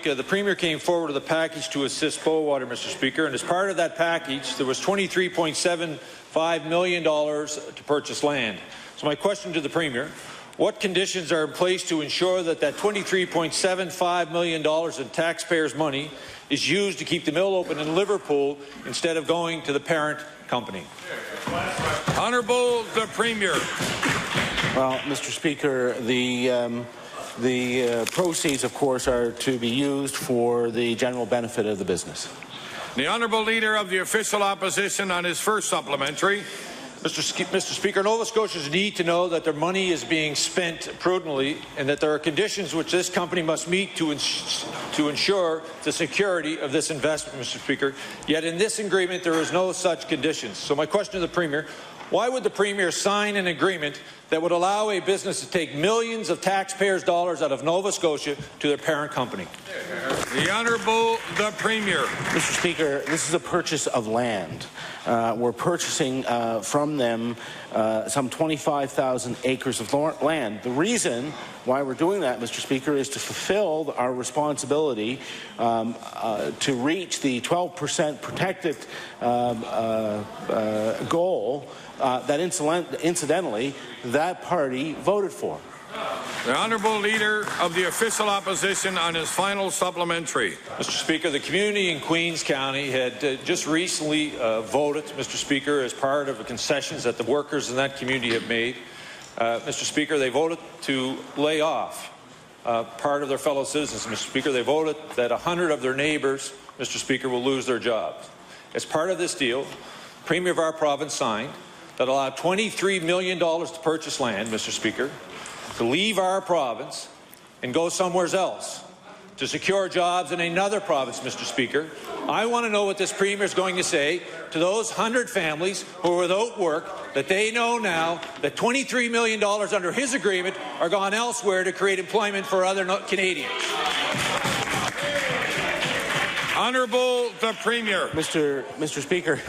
The Premier came forward with a package to assist Bowater, Mr. Speaker, and as part of that package, there was $23.75 million to purchase land. So my question to the Premier, what conditions are in place to ensure that $23.75 million in taxpayers' money is used to keep the mill open in Liverpool instead of going to the parent company? Honourable the Premier. Well, Mr. Speaker, the proceeds, of course, are to be used for the general benefit of the business. The Honourable Leader of the Official Opposition on his first supplementary. Mr. Speaker, Nova Scotians need to know that their money is being spent prudently and that there are conditions which this company must meet to ensure the security of this investment, Mr. Speaker. Yet in this agreement, there is no such conditions. So my question to the Premier, why would the Premier sign an agreement that would allow a business to take millions of taxpayers' dollars out of Nova Scotia to their parent company? The Honourable the Premier. Mr. Speaker, this is a purchase of land. We're purchasing from them some 25,000 acres of land. The reason why we're doing that, Mr. Speaker, is to fulfill our responsibility to reach the 12% protected goal that incidentally that party voted for. The Honourable Leader of the Official Opposition on his final supplementary. Mr. Speaker, the community in Queens County had just recently voted, Mr. Speaker, as part of the concessions that the workers in that community have made. Mr. Speaker, they voted to lay off part of their fellow citizens. Mr. Speaker, they voted that 100 of their neighbours, Mr. Speaker, will lose their jobs. As part of this deal, the Premier of our province signed that allowed $23 million to purchase land, Mr. Speaker, to leave our province and go somewhere else to secure jobs in another province, Mr. Speaker. I want to know what this Premier is going to say to those 100 families who are without work, that they know now that $23 million under his agreement are gone elsewhere to create employment for other Canadians. Honourable the Premier. Mr. Speaker,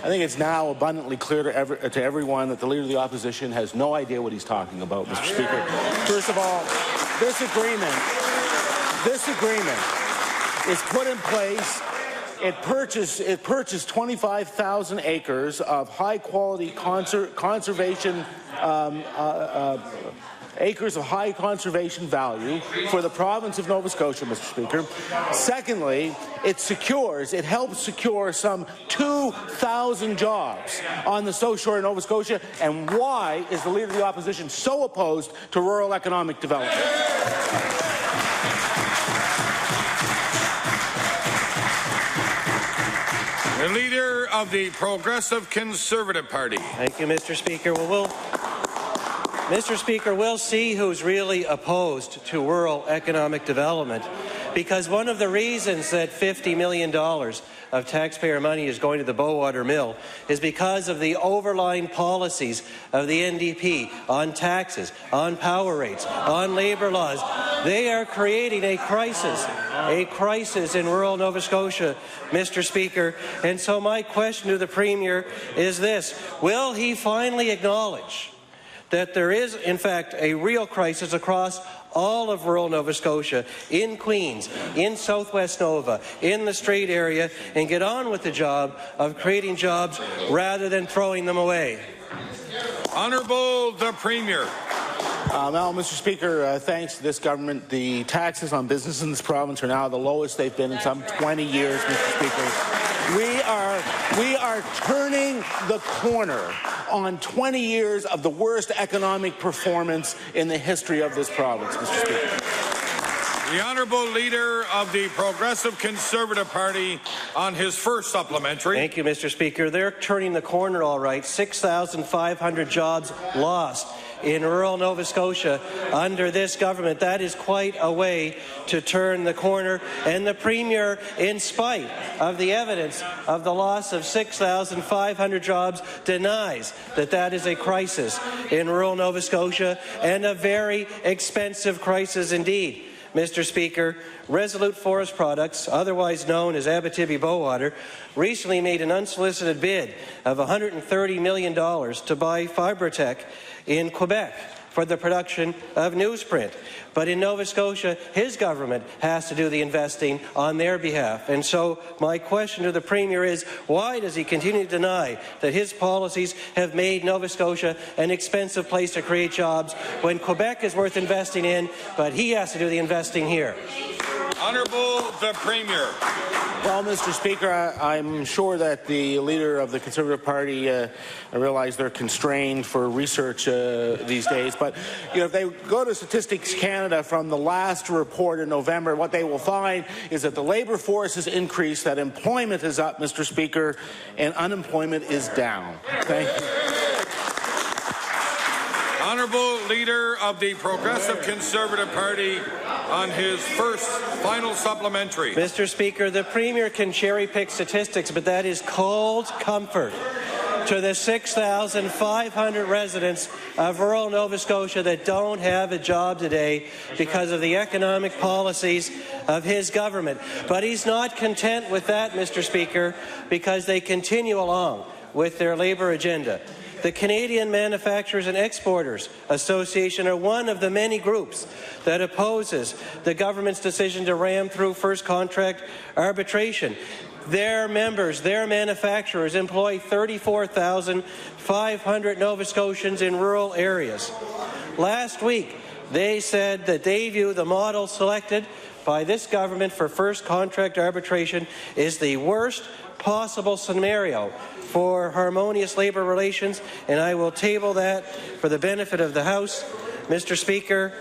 I think it's now abundantly clear to everyone that the Leader of the Opposition has no idea what he's talking about, Mr. Speaker. First of all, this agreement is put in place. It purchased 25,000 acres of high-quality conservation acres of high conservation value for the province of Nova Scotia, Mr. Speaker. Secondly, it helps secure some 2,000 jobs on the South Shore of Nova Scotia. And why is the Leader of the Opposition so opposed to rural economic development? The Leader of the Progressive Conservative Party. Thank you, Mr. Speaker. Mr. Speaker, we'll see who's really opposed to rural economic development, because one of the reasons that $50 million of taxpayer money is going to the Bowater Mill is because of the overlying policies of the NDP on taxes, on power rates, on labour laws. They are creating a crisis in rural Nova Scotia, Mr. Speaker. And so my question to the Premier is this: will he finally acknowledge that there is, in fact, a real crisis across all of rural Nova Scotia, in Queens, in Southwest Nova, in the Strait area, and get on with the job of creating jobs rather than throwing them away? Honourable the Premier. Well, Mr. Speaker, thanks to this government, the taxes on business in this province are now the lowest they've been in some 20 years, Mr. Speaker. We are turning the corner on 20 years of the worst economic performance in the history of this province, Mr. Speaker. The Honourable Leader of the Progressive Conservative Party on his first supplementary. Thank you, Mr. Speaker. They're turning the corner, all right. 6,500 jobs lost in rural Nova Scotia under this government. That is quite a way to turn the corner. And the Premier, in spite of the evidence of the loss of 6,500 jobs, denies that that is a crisis in rural Nova Scotia, and a very expensive crisis indeed. Mr. Speaker, Resolute Forest Products, otherwise known as Abitibi Bowater, recently made an unsolicited bid of $130 million to buy Fibertech in Quebec for the production of newsprint. But in Nova Scotia, his government has to do the investing on their behalf. And so my question to the Premier is, why does he continue to deny that his policies have made Nova Scotia an expensive place to create jobs when Quebec is worth investing in, but he has to do the investing here? Honourable the Premier. Well, Mr. Speaker, I'm sure that the leader of the Conservative Party realize they're constrained for research these days. But if they go to Statistics Canada from the last report in November, what they will find is that the labour force has increased, that employment is up, Mr. Speaker, and unemployment is down. Thank you. Honourable Leader of the Progressive Conservative Party on his first final supplementary. Mr. Speaker, the Premier can cherry-pick statistics, but that is cold comfort to the 6,500 residents of rural Nova Scotia that don't have a job today because of the economic policies of his government. But he's not content with that, Mr. Speaker, because they continue along with their labour agenda. The Canadian Manufacturers and Exporters Association are one of the many groups that opposes the government's decision to ram through first contract arbitration. Their members, their manufacturers, employ 34,500 Nova Scotians in rural areas. Last week, they said that they view the model selected by this government for first contract arbitration is the worst possible scenario for harmonious labour relations, and I will table that for the benefit of the House. Mr. Speaker,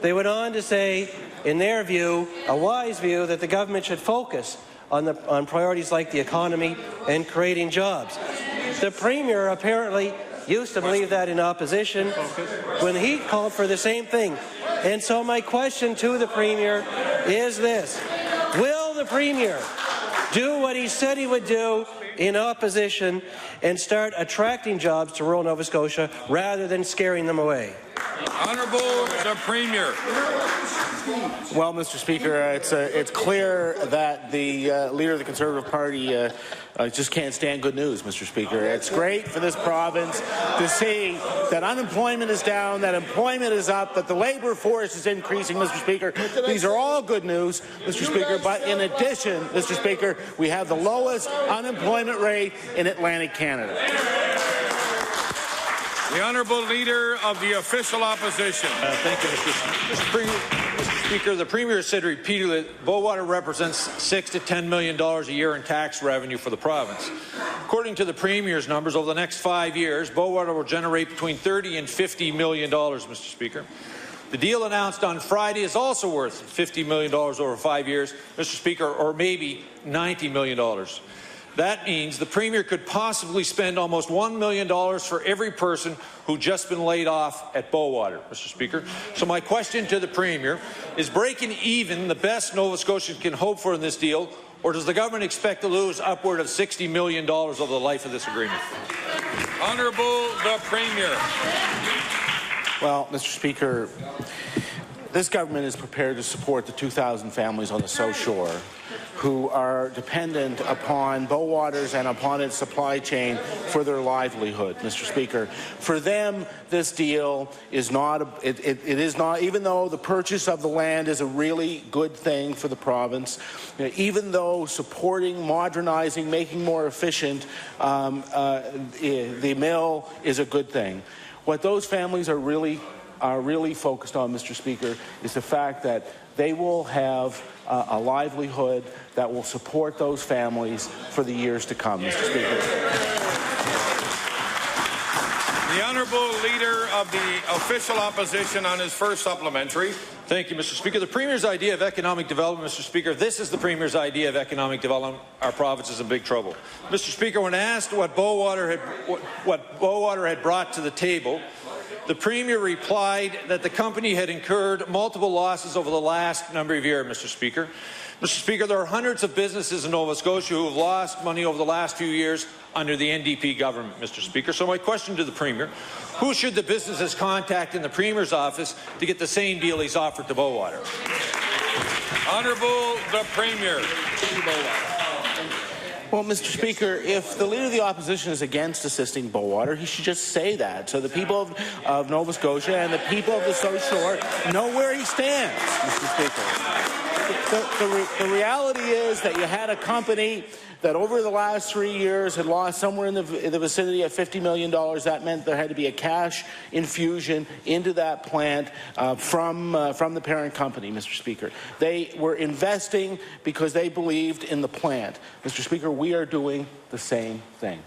they went on to say, in their view, a wise view, that the government should focus on priorities like the economy and creating jobs. The Premier apparently used to believe that in opposition when he called for the same thing. And so my question to the Premier is this: will the Premier do what he said he would do in opposition and start attracting jobs to rural Nova Scotia rather than scaring them away? Honourable the Premier. Well, Mr. Speaker, it's clear that the leader of the Conservative Party just can't stand good news, Mr. Speaker. It's great for this province to see that unemployment is down, that employment is up, that the labour force is increasing, Mr. Speaker. These are all good news, Mr. Speaker, but in addition, Mr. Speaker, we have the lowest unemployment rate in Atlantic Canada. The Honourable Leader of the Official Opposition. Thank you, Mr. Speaker. The Premier said repeatedly that Bowater represents $6 to $10 million a year in tax revenue for the province. According to the Premier's numbers, over the next 5 years, Bowater will generate between $30 and $50 million, Mr. Speaker. The deal announced on Friday is also worth $50 million over 5 years, Mr. Speaker, or maybe $90 million. That means the Premier could possibly spend almost $1 million for every person who just been laid off at Bowater, Mr. Speaker. So my question to the Premier is, breaking even the best Nova Scotians can hope for in this deal, or does the government expect to lose upward of $60 million over the life of this agreement? Honourable the Premier. Well, Mr. Speaker, this government is prepared to support the 2,000 families on the South Shore who are dependent upon Bowaters and upon its supply chain for their livelihood, Mr. Speaker. For them, this deal is not, it is not, even though the purchase of the land is a really good thing for the province, even though supporting, modernizing, making more efficient the mill is a good thing. What those families are really focused on, Mr. Speaker, is the fact that they will have a livelihood that will support those families for the years to come, Mr. Speaker. The Honourable Leader of the Official Opposition on his first supplementary. Thank you, Mr. Speaker. The Premier's idea of economic development, Mr. Speaker, this is the Premier's idea of economic development. Our province is in big trouble. Mr. Speaker, when asked what Bowater had brought to the table, the Premier replied that the company had incurred multiple losses over the last number of years, Mr. Speaker. Mr. Speaker, there are hundreds of businesses in Nova Scotia who have lost money over the last few years under the NDP government, Mr. Speaker. So my question to the Premier, who should the businesses contact in the Premier's office to get the same deal he's offered to Bowater? Honourable the Premier. Well, Mr. Speaker, if the Leader of the Opposition is against assisting Bowater, he should just say that, so the people of Nova Scotia and the people of the South Shore know where he stands, Mr. Speaker. The reality is that you had a company that over the last 3 years had lost somewhere in the vicinity of $50 million. That meant there had to be a cash infusion into that plant from the parent company, Mr. Speaker. They were investing because they believed in the plant. Mr. Speaker, we are doing the same thing.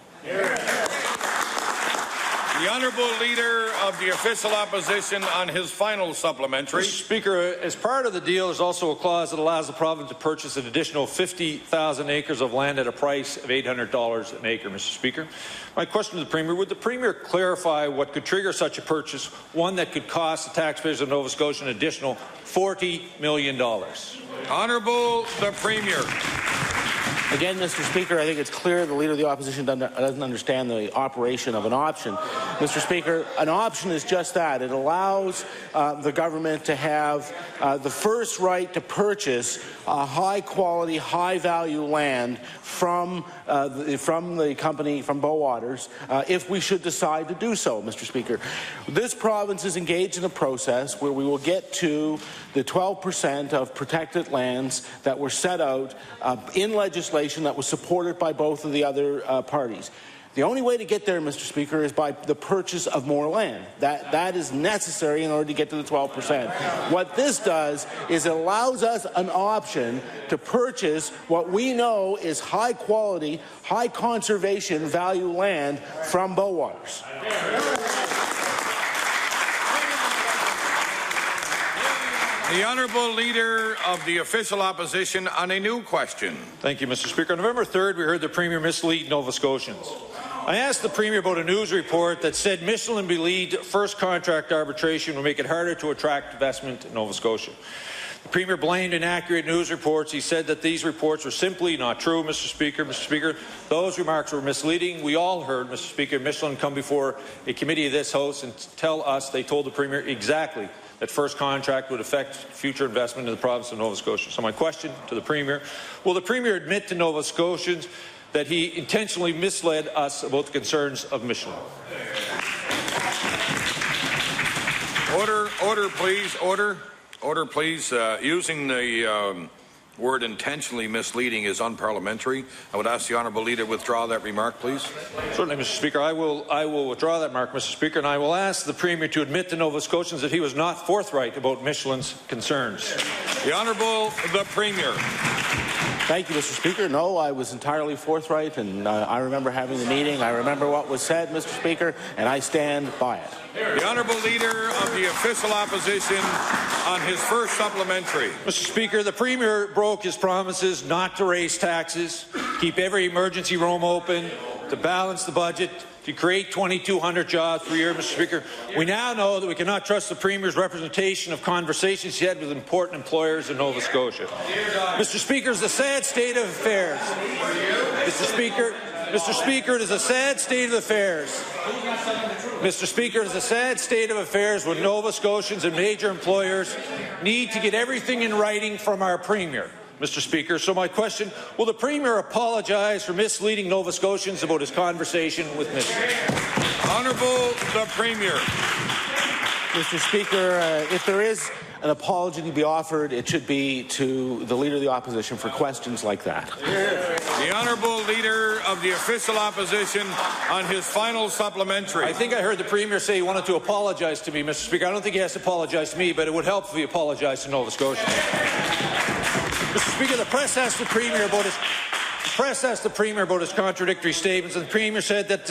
The Honourable Leader of the Official Opposition on his final supplementary. Mr. Speaker, as part of the deal, there's also a clause that allows the province to purchase an additional 50,000 acres of land at a price of $800 an acre, Mr. Speaker. My question to the Premier, would the Premier clarify what could trigger such a purchase, one that could cost the taxpayers of Nova Scotia an additional $40 million? Honourable the Premier. Again, Mr. Speaker, I think it's clear the Leader of the Opposition doesn't understand the operation of an option. Mr. Speaker, an option is just that. It allows the government to have the first right to purchase high-quality, high-value land from the company, from Bowaters, if we should decide to do so, Mr. Speaker. This province is engaged in a process where we will get to the 12% of protected lands that were set out in legislation that was supported by both of the other parties. The only way to get there, Mr. Speaker, is by the purchase of more land. That is necessary in order to get to the 12%. What this does is it allows us an option to purchase what we know is high quality, high conservation value land from Bowaters. The Honourable Leader of the Official Opposition on a new question. Thank you, Mr. Speaker. On November 3rd, we heard the Premier mislead Nova Scotians. I asked the Premier about a news report that said Michelin believed first contract arbitration would make it harder to attract investment in Nova Scotia. The Premier blamed inaccurate news reports. He said that these reports were simply not true, Mr. Speaker. Mr. Speaker, those remarks were misleading. We all heard, Mr. Speaker, Michelin come before a committee of this House and tell us they told the Premier exactly that first contract would affect future investment in the province of Nova Scotia. So my question to the Premier, will the Premier admit to Nova Scotians that he intentionally misled us about the concerns of Michelin? Order, please. Order, please. Using the word intentionally misleading is unparliamentary. I would ask the Honourable Leader to withdraw that remark, please. Certainly, Mr. Speaker. I will withdraw that remark, Mr. Speaker, and I will ask the Premier to admit to Nova Scotians that he was not forthright about Michelin's concerns. The Honourable the Premier. Thank you, Mr. Speaker. No, I was entirely forthright, and I remember having the meeting. I remember what was said, Mr. Speaker, and I stand by it. The Honourable Leader of the Official Opposition on his first supplementary. Mr. Speaker, the Premier broke his promises not to raise taxes, keep every emergency room open, to balance the budget, to create 2,200 jobs per year, Mr. Speaker. We now know that we cannot trust the Premier's representation of conversations he had with important employers in Nova Scotia. Mr. Speaker, it's a sad state of affairs. Mr. Speaker, it is a sad state of affairs. Mr. Speaker, it is a sad state of affairs when Nova Scotians and major employers need to get everything in writing from our Premier. Mr. Speaker, so my question, will the Premier apologize for misleading Nova Scotians about his conversation with Michelin? Honourable the Premier. Mr. Speaker, if there is an apology to be offered, it should be to the Leader of the Opposition for questions like that. The Honourable Leader of the Official Opposition on his final supplementary. I think I heard the Premier say he wanted to apologize to me, Mr. Speaker. I don't think he has to apologize to me, but it would help if he apologized to Nova Scotia. Mr. Speaker, the press asked the Premier about his contradictory statements, and the Premier said that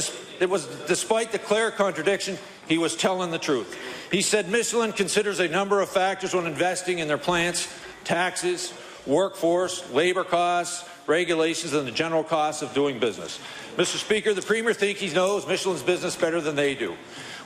despite the clear contradiction, he was telling the truth. He said Michelin considers a number of factors when investing in their plants: taxes, workforce, labour costs, regulations, and the general costs of doing business. Mr. Speaker, the Premier thinks he knows Michelin's business better than they do.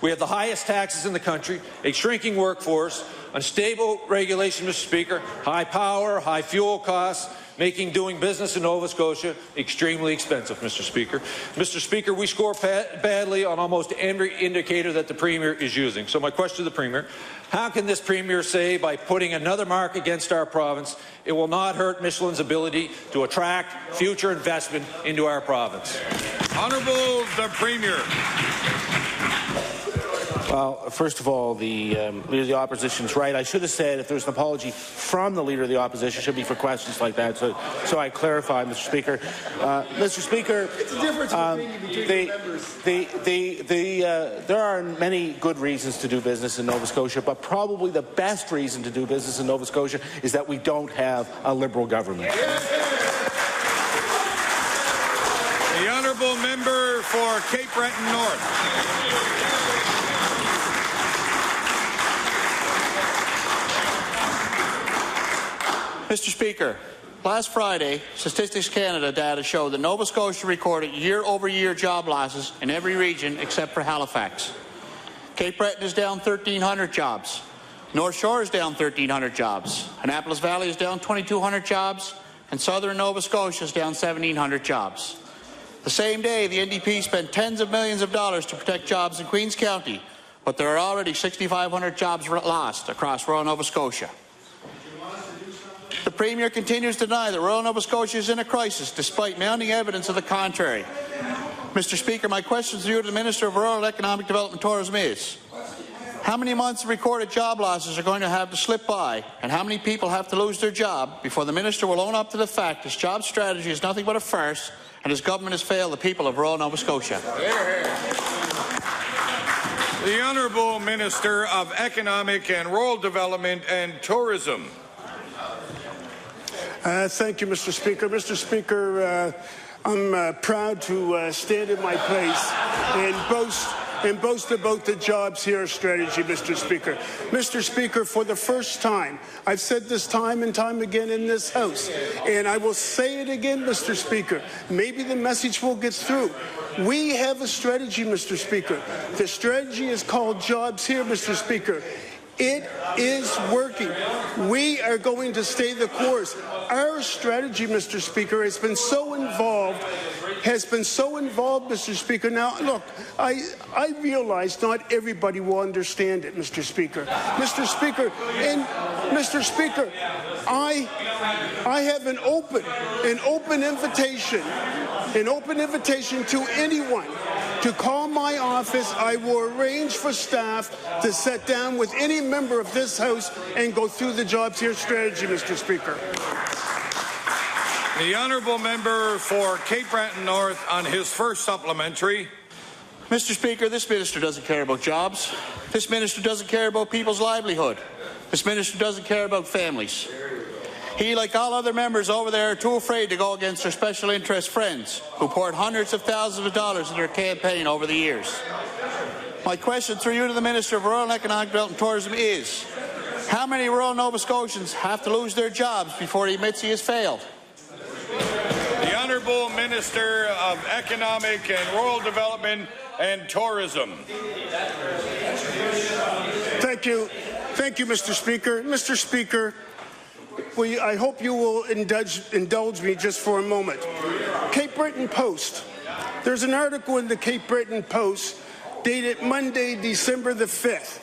We have the highest taxes in the country, a shrinking workforce, unstable regulation, Mr. Speaker, high power, high fuel costs, making doing business in Nova Scotia extremely expensive, Mr. Speaker. Mr. Speaker, we score badly on almost every indicator that the Premier is using. So my question to the Premier, how can this Premier say by putting another mark against our province, it will not hurt Michelin's ability to attract future investment into our province? Honourable the Premier. Well, first of all, the Leader of the Opposition is right. I should have said if there's an apology from the Leader of the Opposition, it should be for questions like that. So I clarify, Mr. Speaker. Mr. Speaker, it's a difference between members. There are many good reasons to do business in Nova Scotia, but probably the best reason to do business in Nova Scotia is that we don't have a Liberal government. The honourable member for Cape Breton North. Mr. Speaker, last Friday, Statistics Canada data showed that Nova Scotia recorded year-over-year job losses in every region except for Halifax. Cape Breton is down 1,300 jobs. North Shore is down 1,300 jobs. Annapolis Valley is down 2,200 jobs. And southern Nova Scotia is down 1,700 jobs. The same day, the NDP spent tens of millions of dollars to protect jobs in Queens County, but there are already 6,500 jobs lost across rural Nova Scotia. The Premier continues to deny that rural Nova Scotia is in a crisis, despite mounting evidence of the contrary. Mr. Speaker, my question to you, to the Minister of Rural Economic Development and Tourism is, how many months of recorded job losses are going to have to slip by, and how many people have to lose their job before the Minister will own up to the fact his job strategy is nothing but a farce and his government has failed the people of rural Nova Scotia? The Honourable Minister of Economic and Rural Development and Tourism. Thank you, Mr. Speaker. Mr. Speaker, I'm proud to stand in my place and boast about the jobs here strategy, Mr. Speaker. Mr. Speaker, for the first time, I've said this time and time again in this House, and I will say it again, Mr. Speaker. Maybe the message will get through. We have a strategy, Mr. Speaker. The strategy is called Jobs Here, Mr. Speaker. It is working. We are going to stay the course. Our strategy, Mr. Speaker, has been so involved, Mr. Speaker. Now, look, I realize not everybody will understand it, Mr. Speaker. Mr. Speaker, I have an open invitation to anyone to call my office. I will arrange for staff to sit down with any member of this House and go through the Jobs Here strategy, Mr. Speaker. The honourable member for Cape Breton North on his first supplementary. Mr. Speaker, this minister doesn't care about jobs. This minister doesn't care about people's livelihood. This minister doesn't care about families. He, like all other members over there, are too afraid to go against their special interest friends who poured hundreds of thousands of dollars in their campaign over the years. My question through you to the Minister of Rural Economic Development and Tourism is, how many rural Nova Scotians have to lose their jobs before he admits he has failed? The Honourable Minister of Economic and Rural Development and Tourism. Thank you, Mr. Speaker. Mr. Speaker, I hope you will indulge me just for a moment. Cape Breton Post. There's an article in the Cape Breton Post dated Monday, December the 5th.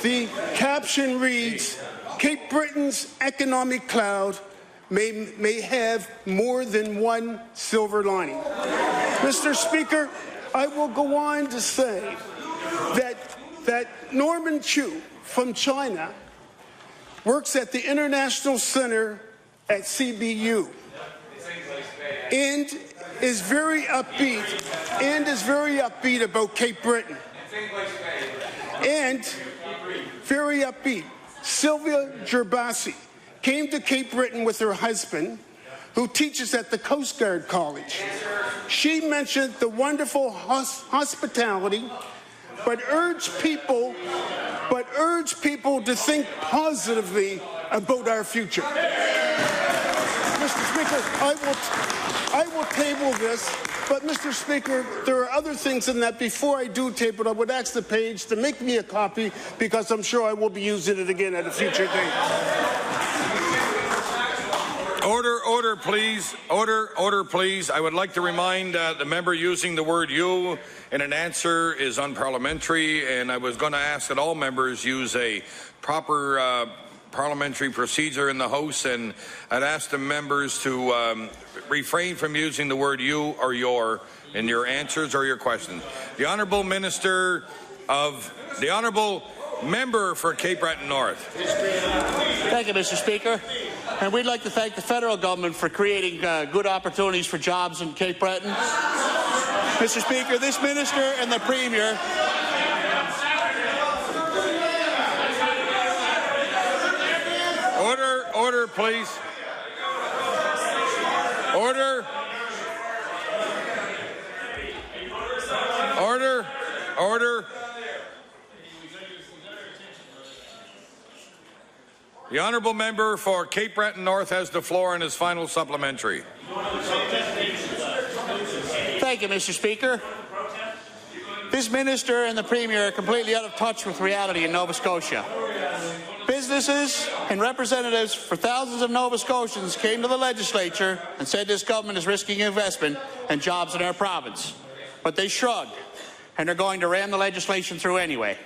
The caption reads, Cape Breton's economic cloud may have more than one silver lining. Mr. Speaker, I will go on to say that Norman Chu from China works at the International Center at CBU and is very upbeat about Cape Breton. And very upbeat. Sylvia Gerbasi came to Cape Breton with her husband, who teaches at the Coast Guard College. She mentioned the wonderful hospitality, but urged people to think positively about our future. Mr. Speaker, I will table this. But, Mr. Speaker, there are other things in that. Before I do table it, I would ask the page to make me a copy because I'm sure I will be using it again at a future date. Order, please. Order, please. I would like to remind the member using the word "you" in an answer is unparliamentary, and I was going to ask that all members use a proper parliamentary procedure in the House, and I'd ask the members to refrain from using the word "you" or "your" in your answers or your questions. The Honourable Member for Cape Breton North. Thank you, Mr. Speaker. And we'd like to thank the federal government for creating good opportunities for jobs in Cape Breton. Mr. Speaker, this minister and the Premier Order, please. Order. The Honourable Member for Cape Breton North has the floor in his final supplementary. Thank you, Mr. Speaker. This minister and the Premier are completely out of touch with reality in Nova Scotia. Businesses and representatives for thousands of Nova Scotians came to the legislature and said this government is risking investment and jobs in our province. But they shrugged and are going to ram the legislation through anyway.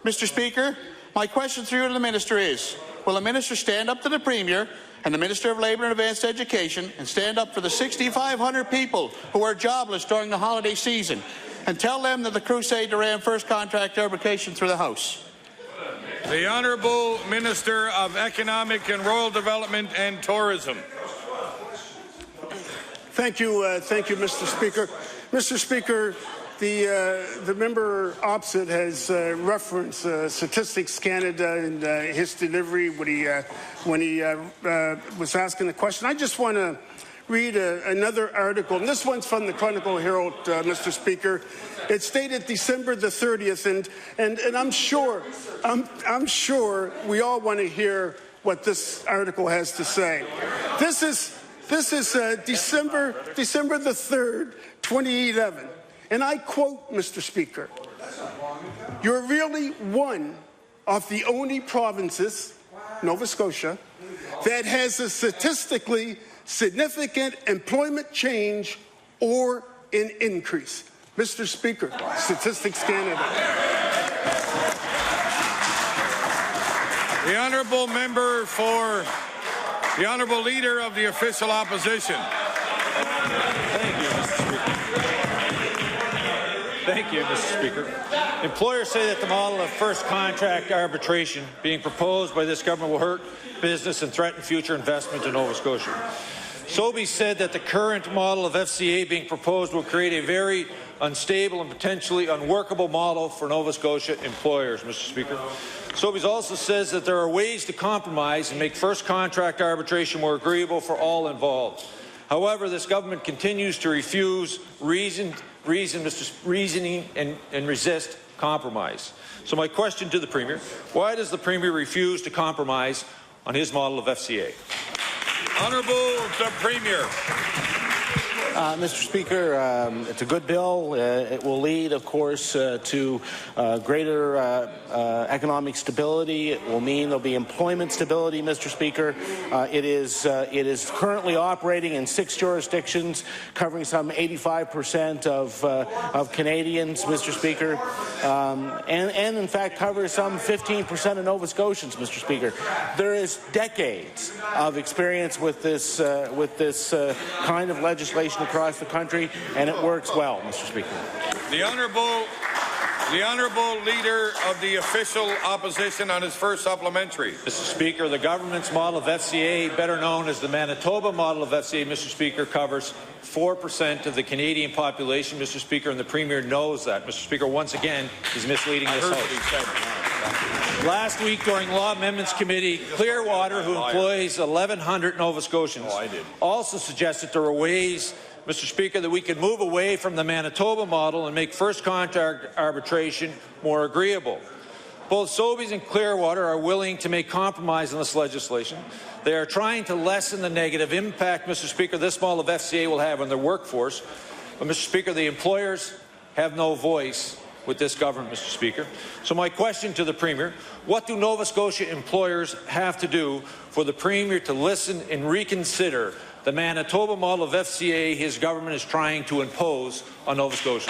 Mr. Speaker, my question through you to the minister is, will the minister stand up to the Premier and the Minister of Labour and Advanced Education and stand up for the 6,500 people who are jobless during the holiday season and tell them that the crusade to ram first contract arbitration through the House? The Honourable Minister of Economic and Rural Development and Tourism. Thank you, Mr. Speaker. Mr. Speaker, the member opposite has referenced Statistics Canada and his delivery when he was asking the question. I just want to read another article, and this one's from the Chronicle Herald, Mr. Speaker. It's dated December the 30th, and I'm sure we all want to hear what this article has to say. This is December the 3rd, 2011, and I quote, Mr. Speaker, "You're really one of the only provinces, Nova Scotia, that has a statistically significant employment change or an increase." Mr. Speaker, Statistics Canada. The Honourable Member for the Honourable Leader of the Official Opposition. Thank you, Mr. Speaker. Employers say that the model of first contract arbitration being proposed by this government will hurt business and threaten future investment in Nova Scotia. Sobey said that the current model of FCA being proposed will create a very unstable and potentially unworkable model for Nova Scotia employers, Mr. Speaker. Sobey also says that there are ways to compromise and make first contract arbitration more agreeable for all involved. However, this government continues to refuse reasoning and resist compromise. So my question to the Premier, why does the Premier refuse to compromise on his model of FCA? Honourable the Premier. Mr. Speaker, it's a good bill. It will lead, of course, to greater economic stability. It will mean there'll be employment stability, Mr. Speaker. It is currently operating in 6 jurisdictions, covering some 85% of Canadians, Mr. Speaker, and in fact covers some 15% of Nova Scotians, Mr. Speaker. There is decades of experience with this kind of legislation across the country, and it works well, Mr. Speaker. The Honourable Leader of the Official Opposition on his first supplementary. Mr. Speaker, the government's model of FCA, better known as the Manitoba model of FCA, Mr. Speaker, covers 4% of the Canadian population, Mr. Speaker, and the Premier knows that. Mr. Speaker, once again, he's misleading this House. Last week during Law Amendments Committee, Clearwater, who employs 1,100 Nova Scotians, also suggested there were ways, Mr. Speaker, that we could move away from the Manitoba model and make first contract arbitration more agreeable. Both Sobeys and Clearwater are willing to make compromise on this legislation. They are trying to lessen the negative impact, Mr. Speaker, this model of FCA will have on their workforce. But, Mr. Speaker, the employers have no voice with this government, Mr. Speaker. So my question to the Premier, what do Nova Scotia employers have to do for the Premier to listen and reconsider the Manitoba model of FCA his government is trying to impose on Nova Scotia?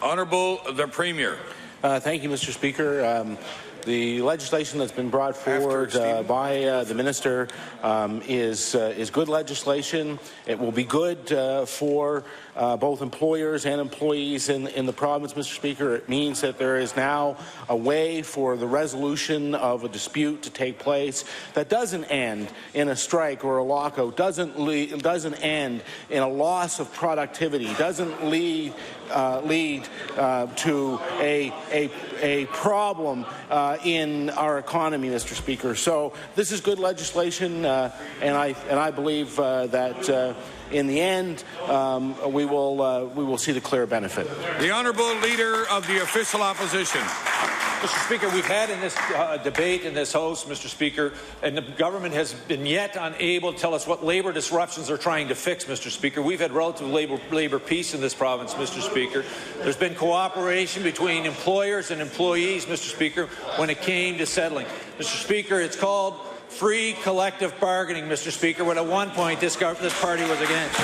Honourable the Premier. Thank you, Mr. Speaker. The legislation that's been brought forward by the minister is good legislation. It will be good for both employers and employees in the province, Mr. Speaker. It means that there is now a way for the resolution of a dispute to take place that doesn't end in a strike or a lockout, doesn't end in a loss of productivity, doesn't lead to a problem in our economy, Mr. Speaker. So this is good legislation, and I believe that in the end we will see the clear benefit. The Honourable Leader of the Official Opposition. Mr. Speaker, we've had in this debate in this House, Mr. Speaker, and the government has been yet unable to tell us what labour disruptions they're trying to fix, Mr. Speaker. We've had relative labour peace in this province, Mr. Speaker. There's been cooperation between employers and employees, Mr. Speaker, when it came to settling. Mr. Speaker, it's called free collective bargaining, Mr. Speaker, when at one point this party was against.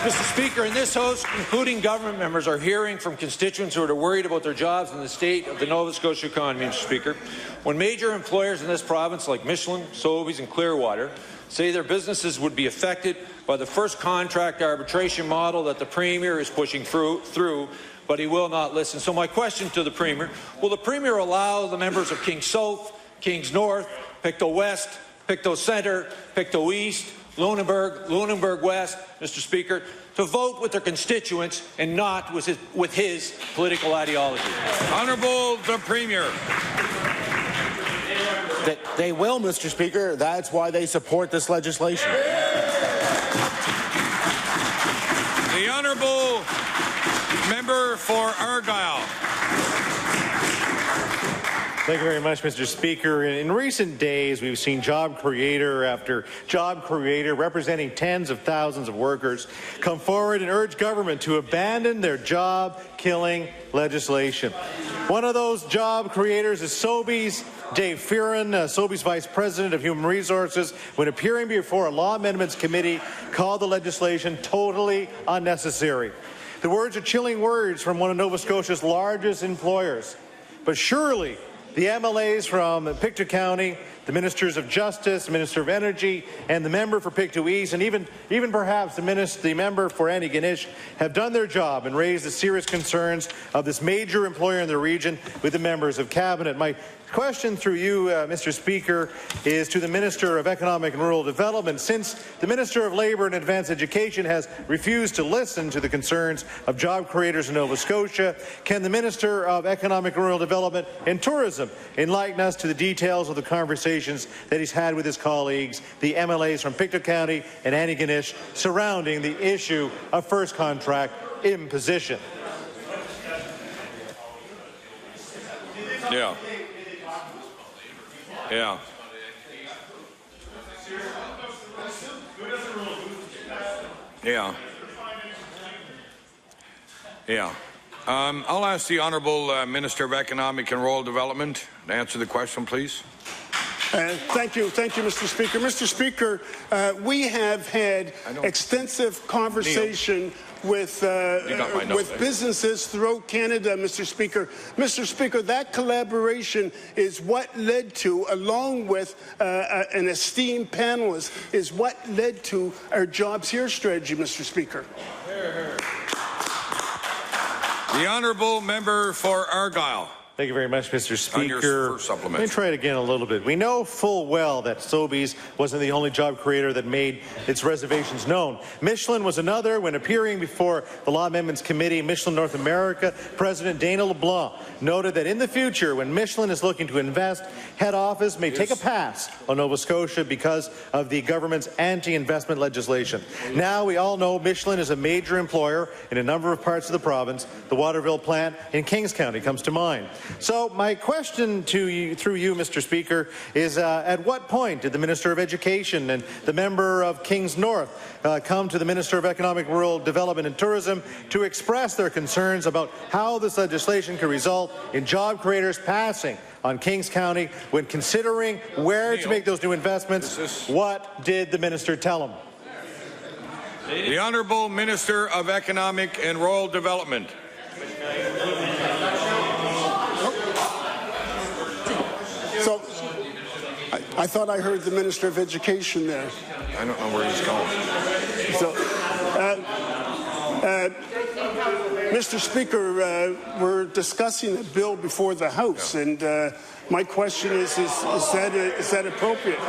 Mr. Speaker, in this House, including government members, are hearing from constituents who are worried about their jobs and the state of the Nova Scotia economy, Mr. Speaker. When major employers in this province, like Michelin, Sobeys and Clearwater, say their businesses would be affected by the first contract arbitration model that the Premier is pushing through, but he will not listen. So my question to the Premier, will the Premier allow the members of Kings South, Kings North, Pictou West, Pictou Centre, Pictou East, Lunenburg West, Mr. Speaker, to vote with their constituents and not with his political ideology? Honourable the Premier. They will, Mr. Speaker. That's why they support this legislation. The Honourable Member for Argyll. Thank you very much, Mr. Speaker. In recent days, we've seen job creator after job creator representing tens of thousands of workers come forward and urge government to abandon their job-killing legislation. One of those job creators is Sobeys. Dave Fearon, Sobeys Vice President of Human Resources, when appearing before a Law Amendments Committee, called the legislation totally unnecessary. The words are chilling words from one of Nova Scotia's largest employers. But surely the MLAs from Pictou County, the Ministers of Justice, the Minister of Energy, and the member for Pictou East, and even perhaps the member for Antigonish, have done their job and raised the serious concerns of this major employer in the region with the members of Cabinet. My question through you, Mr. Speaker, is to the Minister of Economic and Rural Development. Since the Minister of Labour and Advanced Education has refused to listen to the concerns of job creators in Nova Scotia, can the Minister of Economic and Rural Development and Tourism enlighten us to the details of the conversations that he's had with his colleagues, the MLAs from Pictou County and Antigonish, surrounding the issue of first contract imposition? Yeah. Yeah. Yeah. Yeah. I'll ask the Honourable Minister of Economic and Rural Development to answer the question, please. Thank you, Mr. Speaker. Mr. Speaker, we have had extensive conversation with businesses throughout Canada, Mr. Speaker. Mr. Speaker, that collaboration is what led to, along with an esteemed panelist, is what led to our Jobs Here strategy, Mr. Speaker. The Honourable Member for Argyll. Thank you very much, Mr. Speaker. On your first supplementary. Let me try it again a little bit. We know full well that Sobeys wasn't the only job creator that made its reservations known. Michelin was another. When appearing before the Law Amendments Committee, Michelin North America President Dana LeBlanc noted that in the future, when Michelin is looking to invest, head office may take a pass on Nova Scotia because of the government's anti-investment legislation. Now we all know Michelin is a major employer in a number of parts of the province. The Waterville plant in Kings County comes to mind. So my question to you, through you, Mr. Speaker, is at what point did the Minister of Education and the member of Kings North come to the Minister of Economic, Rural Development and Tourism to express their concerns about how this legislation could result in job creators passing on Kings County when considering where to make those new investments? What did the minister tell them? The Honourable Minister of Economic and Rural Development. So, I thought I heard the Minister of Education there. I don't know where he's going. So, Mr. Speaker, we're discussing a bill before the House, and my question is that appropriate?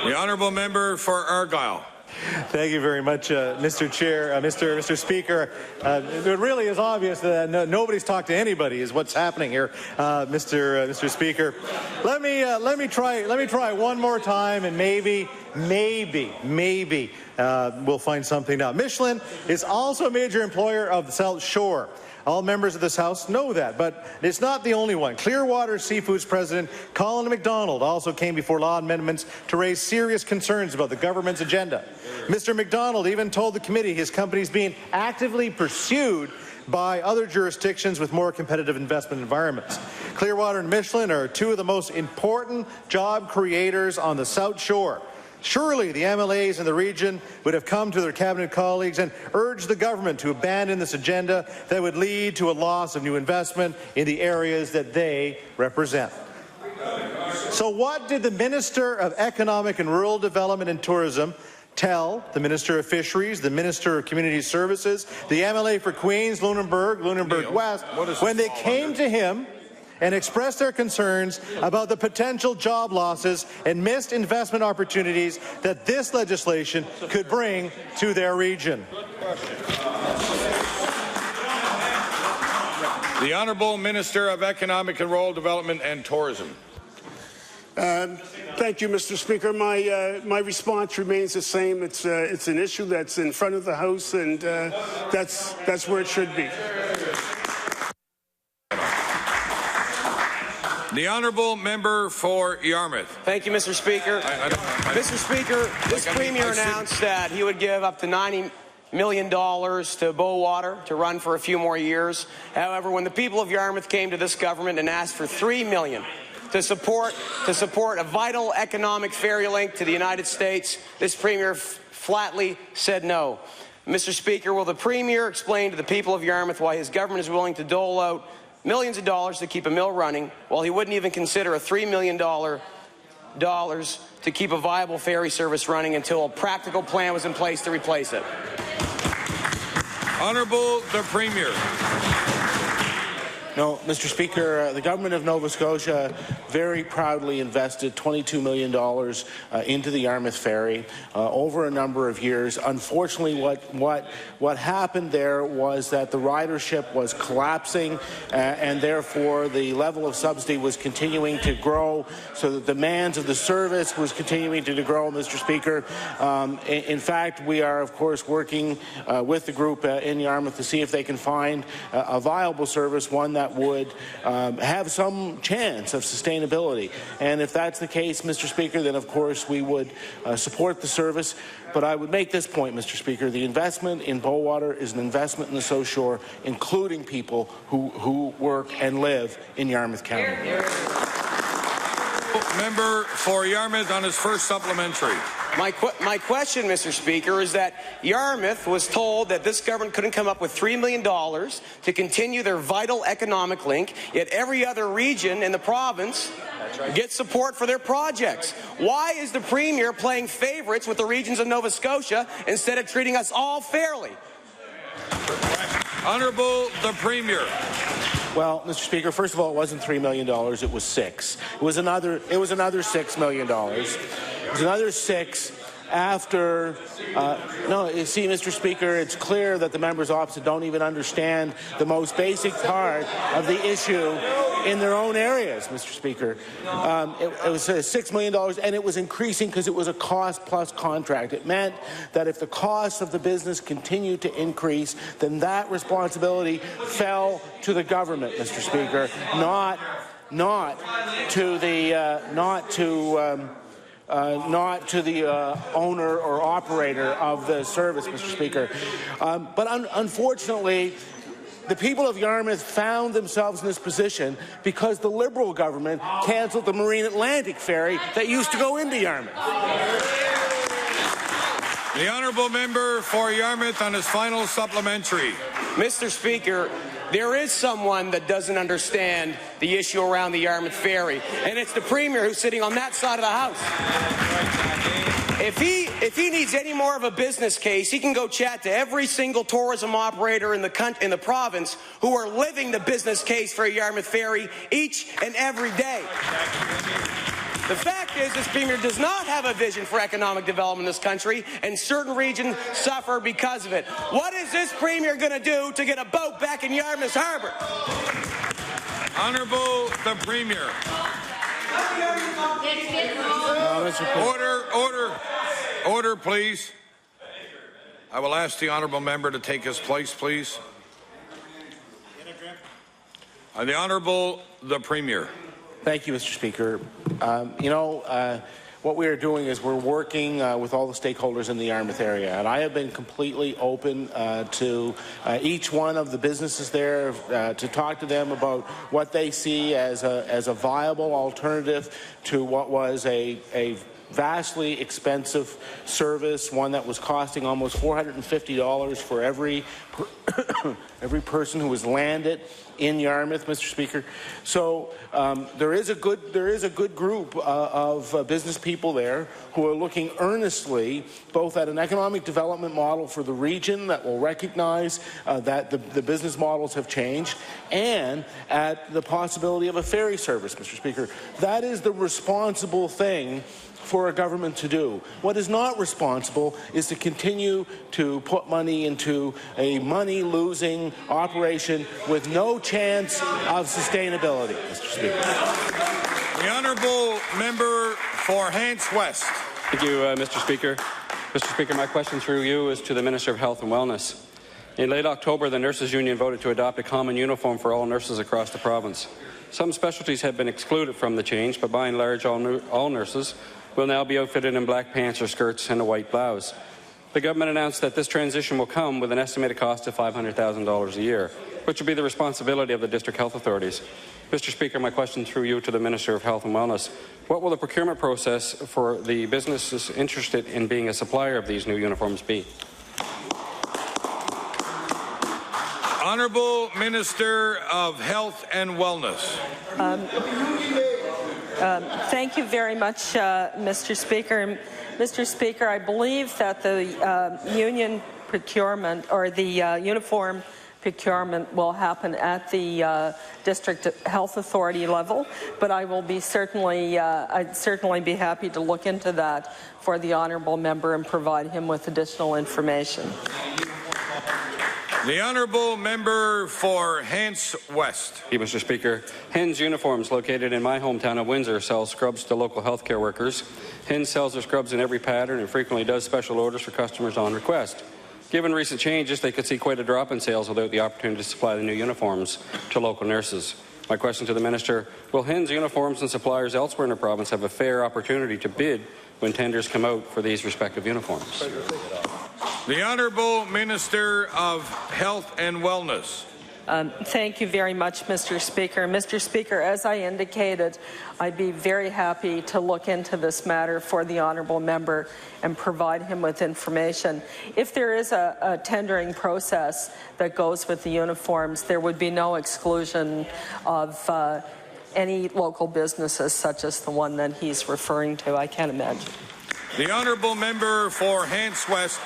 The Honourable Member for Argyll. Thank you very much, Mr. Chair, Mr. Speaker. It really is obvious that nobody's talked to anybody. Is what's happening here, Mr. Speaker. Let me try one more time, and maybe we'll find something out. Michelin is also a major employer of the South Shore. All members of this House know that, but it's not the only one. Clearwater Seafoods President Colin MacDonald also came before Law Amendments to raise serious concerns about the government's agenda. Mr. MacDonald even told the committee his company is being actively pursued by other jurisdictions with more competitive investment environments. Clearwater and Michelin are two of the most important job creators on the South Shore. Surely the MLAs in the region would have come to their cabinet colleagues and urged the government to abandon this agenda that would lead to a loss of new investment in the areas that they represent. So what did the Minister of Economic and Rural Development and Tourism tell the Minister of Fisheries, the Minister of Community Services, the MLA for Queens, Lunenburg West, when they came to him and expressed their concerns about the potential job losses and missed investment opportunities that this legislation could bring to their region? The Honourable Minister of Economic and Rural Development and Tourism. Thank you, Mr. Speaker. My response remains the same. It's an issue that's in front of the House, and that's where it should be. The Honourable Member for Yarmouth. Thank you, Mr. Speaker. Mr. Speaker, this Premier announced that he would give up to $90 million to Bowater to run for a few more years. However, when the people of Yarmouth came to this government and asked for $3 million to support a vital economic ferry link to the United States, this Premier flatly said no. Mr. Speaker, will the Premier explain to the people of Yarmouth why his government is willing to dole out millions of dollars to keep a mill running, while he wouldn't even consider a $3 million to keep a viable ferry service running until a practical plan was in place to replace it? Honourable the Premier. No, Mr. Speaker, the government of Nova Scotia very proudly invested $22 million into the Yarmouth Ferry over a number of years. Unfortunately, what happened there was that the ridership was collapsing, and therefore the level of subsidy was continuing to grow, so the demands of the service was continuing to grow, Mr. Speaker. In fact, we are, of course, working with the group in Yarmouth to see if they can find a viable service, one that would have some chance of sustainability. And if that's the case, Mr. Speaker, then of course we would support the service. But I would make this point, Mr. Speaker, the investment in Bowater is an investment in the South Shore, including people who work and live in Yarmouth County. Member for Yarmouth on his first supplementary. My question, Mr. Speaker, is that Yarmouth was told that this government couldn't come up with $3 million to continue their vital economic link, yet every other region in the province gets support for their projects. Why is the Premier playing favourites with the regions of Nova Scotia instead of treating us all fairly? Honourable the Premier. Well, Mr. Speaker, first of all, it wasn't $3 million, it was $6. It was another $6 million. It was another $6 after, no, you see, Mr. Speaker, it's clear that the members opposite don't even understand the most basic part of the issue in their own areas, Mr. Speaker. It was $6 million, and it was increasing because it was a cost-plus contract. It meant that if the costs of the business continued to increase, then that responsibility fell to the government, Mr. Speaker, not to the owner or operator of the service, Mr. Speaker. But unfortunately, the people of Yarmouth found themselves in this position because the Liberal government cancelled the Marine Atlantic ferry that used to go into Yarmouth. The honourable member for Yarmouth on his final supplementary. Mr. Speaker, there is someone that doesn't understand the issue around the Yarmouth ferry, and it's the Premier who's sitting on that side of the House. If he needs any more of a business case, he can go chat to every single tourism operator in the province who are living the business case for a Yarmouth ferry each and every day. The fact is, this Premier does not have a vision for economic development in this country, and certain regions suffer because of it. What is this Premier going to do to get a boat back in Yarmouth Harbour? Honourable the Premier. Order, please. I will ask the honourable member to take his place, please. The Honourable the Premier. Thank you, Mr. Speaker. What we are doing is we're working with all the stakeholders in the Yarmouth area, and I have been completely open to each one of the businesses there to talk to them about what they see as a viable alternative to what was a vastly expensive service, one that was costing almost $450 for every person who was landed in Yarmouth, Mr. Speaker. So there is a good group of business people there who are looking earnestly both at an economic development model for the region that will recognize that the business models have changed, and at the possibility of a ferry service, Mr. Speaker. That is the responsible thing for a government to do. What is not responsible is to continue to put money into a money-losing operation with no chance of sustainability, Mr. Speaker. The honourable member for Hants West. Thank you, Mr. Speaker. Mr. Speaker, my question through you is to the Minister of Health and Wellness. In late October, the Nurses Union voted to adopt a common uniform for all nurses across the province. Some specialties have been excluded from the change, but by and large, all nurses will now be outfitted in black pants or skirts and a white blouse. The government announced that this transition will come with an estimated cost of $500,000 a year, which will be the responsibility of the district health authorities. Mr. Speaker, my question through you to the Minister of Health and Wellness. What will the procurement process for the businesses interested in being a supplier of these new uniforms be? Honourable Minister of Health and Wellness. Thank you very much, Mr. Speaker. Mr. Speaker, I believe that the union procurement or the uniform procurement will happen at the district health authority level, but I will be I'd certainly be happy to look into that for the honourable member and provide him with additional information. The honourable member for Hants West. Thank you, Mr. Speaker. Hens Uniforms, located in my hometown of Windsor, sells scrubs to local healthcare workers. Hens sells their scrubs in every pattern and frequently does special orders for customers on request. Given recent changes, they could see quite a drop in sales without the opportunity to supply the new uniforms to local nurses. My question to the Minister, will Hens Uniforms and suppliers elsewhere in the province have a fair opportunity to bid when tenders come out for these respective uniforms? The Honourable Minister of Health and Wellness. Thank you very much, Mr. Speaker. Mr. Speaker, as I indicated, I'd be very happy to look into this matter for the honourable member and provide him with information. If there is a tendering process that goes with the uniforms, there would be no exclusion of any local businesses such as the one that he's referring to. I can't imagine. The honourable member for Hants West.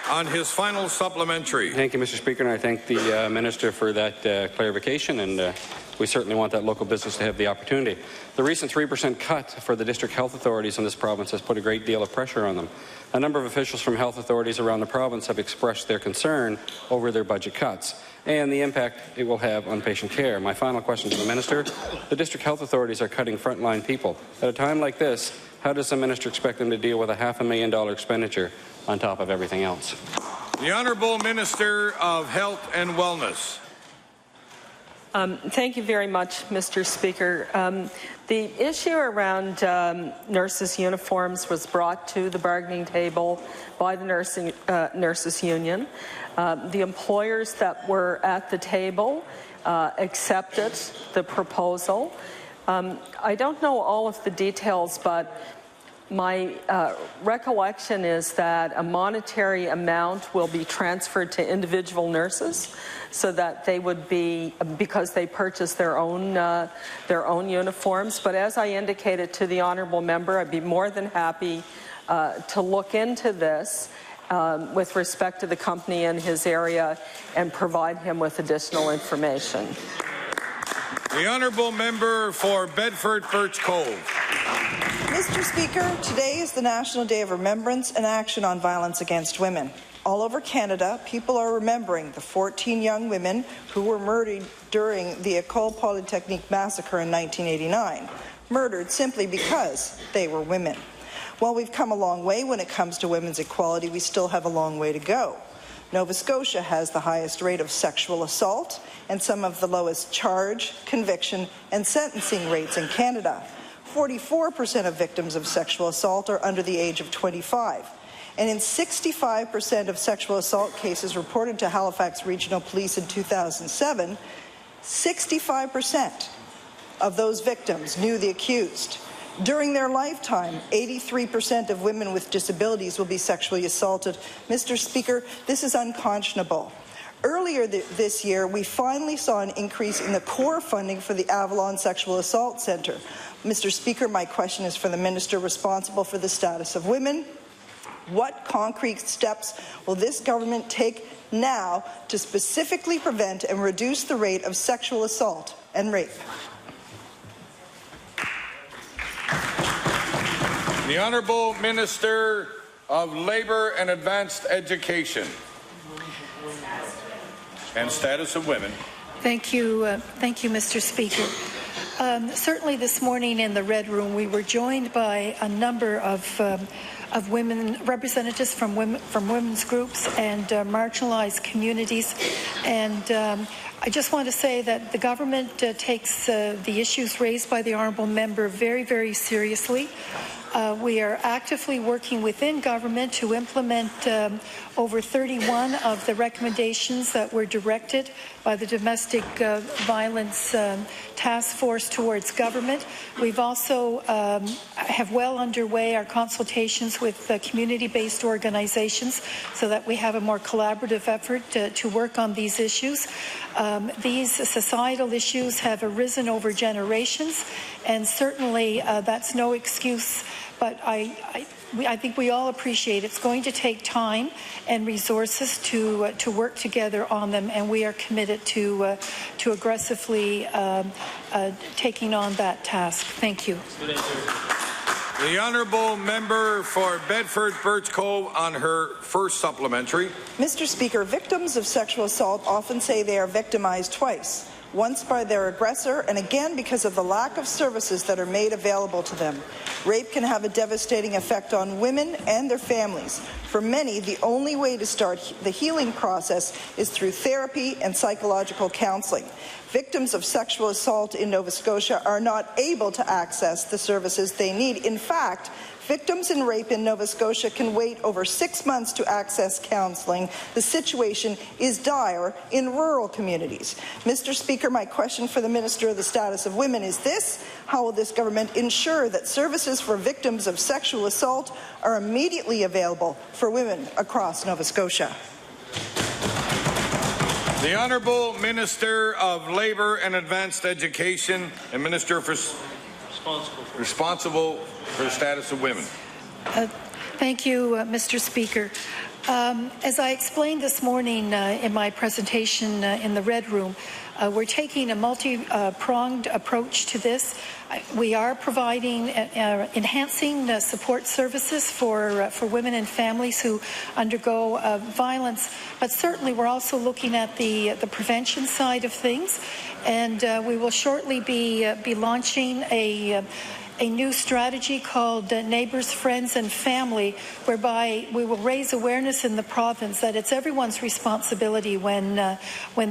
on his final supplementary. Thank you, Mr. Speaker, and I thank the Minister for that clarification, and we certainly want that local business to have the opportunity. The recent 3% cut for the district health authorities in this province has put a great deal of pressure on them. A number of officials from health authorities around the province have expressed their concern over their budget cuts and the impact it will have on patient care. My final question to the Minister: the district health authorities are cutting frontline people. At a time like this, how does the Minister expect them to deal with a $500,000 expenditure on top of everything else? The Honourable Minister of Health and Wellness. Thank you very much, Mr. Speaker. The issue around nurses' uniforms was brought to the bargaining table by the nurses' union. The employers that were at the table accepted the proposal. I don't know all of the details, but my recollection is that a monetary amount will be transferred to individual nurses so that they would be, because they purchase their own uniforms. But as I indicated to the honourable member, I'd be more than happy to look into this with respect to the company in his area and provide him with additional information. The Honourable Member for Bedford Birch Cove. Mr. Speaker, today is the National Day of Remembrance and Action on Violence Against Women. All over Canada, people are remembering the 14 young women who were murdered during the École Polytechnique massacre in 1989, murdered simply because they were women. While we've come a long way when it comes to women's equality, we still have a long way to go. Nova Scotia has the highest rate of sexual assault and some of the lowest charge, conviction, and sentencing rates in Canada. 44% of victims of sexual assault are under the age of 25. And in 65% of sexual assault cases reported to Halifax Regional Police in 2007, 65% of those victims knew the accused. During their lifetime, 83% of women with disabilities will be sexually assaulted. Mr. Speaker, this is unconscionable. Earlier this year, we finally saw an increase in the core funding for the Avalon Sexual Assault Centre. Mr. Speaker, my question is for the Minister responsible for the status of women. What concrete steps will this government take now to specifically prevent and reduce the rate of sexual assault and rape? The Honourable Minister of Labour and Advanced Education and Status of Women. Thank you, Mr. Speaker. Certainly this morning in the Red Room, we were joined by a number of women, representatives from women's groups and marginalized communities. And I just want to say that the government takes the issues raised by the honourable member very, very seriously. We are actively working within government to implement over 31 of the recommendations that were directed by the Domestic Violence Task Force towards government. We've also have well underway our consultations with community-based organizations so that we have a more collaborative effort to work on these issues. These societal issues have arisen over generations, and certainly that's no excuse. But I think we all appreciate it's going to take time and resources to work together on them, and we are committed to aggressively taking on that task. Thank you. The Honourable Member for Bedford Birch Cove on her first supplementary. Mr. Speaker, victims of sexual assault often say they are victimized twice. Once by their aggressor, and again because of the lack of services that are made available to them. Rape can have a devastating effect on women and their families. For many, the only way to start the healing process is through therapy and psychological counseling. Victims of sexual assault in Nova Scotia are not able to access the services they need. In fact, victims in rape in Nova Scotia can wait over 6 months to access counseling. The situation is dire in rural communities. Mr. Speaker, my question for the Minister of the Status of Women is this: how will this government ensure that services for victims of sexual assault are immediately available for women across Nova Scotia? The Honourable Minister of Labour and Advanced Education and Minister for responsible for the status of women. Thank you, Mr. Speaker. As I explained this morning in my presentation in the Red Room, we're taking a multi-pronged approach to this. We are providing enhancing support services for women and families who undergo violence, but certainly we're also looking at the prevention side of things, and we will shortly be launching a new strategy called Neighbours, Friends and Family, whereby we will raise awareness in the province that it's everyone's responsibility when